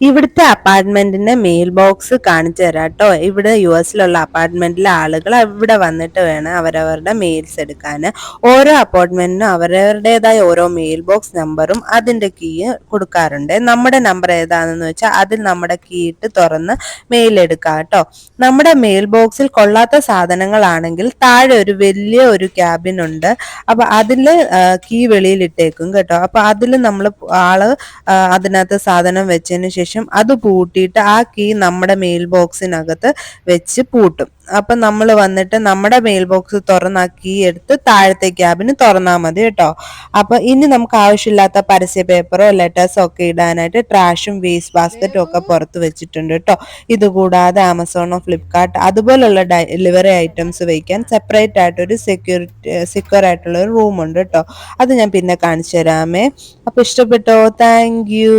ഇവിടുത്തെ അപ്പാർട്ട്മെന്റിന്റെ mail box കാണിച്ചു തരാം കേട്ടോ. ഇവിടെ US-ലുള്ള അപ്പാർട്ട്മെന്റിലെ ആളുകൾ ഇവിടെ വന്നിട്ട് വേണം അവരവരുടെ മെയിൽസ് എടുക്കാൻ. ഓരോ അപ്പാർട്ട്മെന്റിനും അവരവരുടേതായ ഓരോ മെയിൽ ബോക്സ് നമ്പറും അതിന്റെ കീ കൊടുക്കാറുണ്ട്. നമ്മുടെ നമ്പർ ഏതാണെന്ന് വെച്ചാൽ അതിൽ നമ്മുടെ കീ ഇട്ട് തുറന്ന് മെയിൽ എടുക്കാം കേട്ടോ. നമ്മുടെ മെയിൽ ബോക്സിൽ കൊള്ളാത്ത സാധനങ്ങളാണെങ്കിൽ താഴെ ഒരു വലിയ ഒരു ക്യാബിൻ ഉണ്ട്. അപ്പൊ അതില് കീ വെളിയിലിട്ടേക്കും കേട്ടോ. അപ്പൊ അതിൽ നമ്മൾ അതിനകത്ത് സാധനം വെച്ചതിന് ശേഷം അത് പൂട്ടിയിട്ട് ആ കീ നമ്മുടെ മെയിൽ ബോക്സിനകത്ത് വെച്ച് പൂട്ടും. അപ്പൊ നമ്മൾ വന്നിട്ട് നമ്മുടെ മെയിൽ ബോക്സ് തുറന്ന് ആ കീ എടുത്ത് താഴത്തെ ക്യാബിന് തുറന്നാൽ മതി കേട്ടോ. അപ്പൊ ഇനി നമുക്ക് ആവശ്യമില്ലാത്ത പരസ്യ പേപ്പറോ ലെറ്റേഴ്സോ ഒക്കെ ഇടാനായിട്ട് ട്രാഷും വേസ്റ്റ് ബാസ്ക്കറ്റും ഒക്കെ പുറത്ത് വെച്ചിട്ടുണ്ട് കേട്ടോ. ഇതുകൂടാതെ ആമസോണോ ഫ്ലിപ്കാർട്ട് അതുപോലുള്ള ഡെലിവറി ഐറ്റംസ് വയ്ക്കാൻ സെപ്പറേറ്റ് ആയിട്ട് ഒരു സെക്യൂർ ആയിട്ടുള്ള ഒരു റൂം ഉണ്ട് കേട്ടോ. അത് ഞാൻ പിന്നെ കാണിച്ചു തരാമേ. അപ്പൊ ഇഷ്ടപ്പെട്ടോ? Thank you.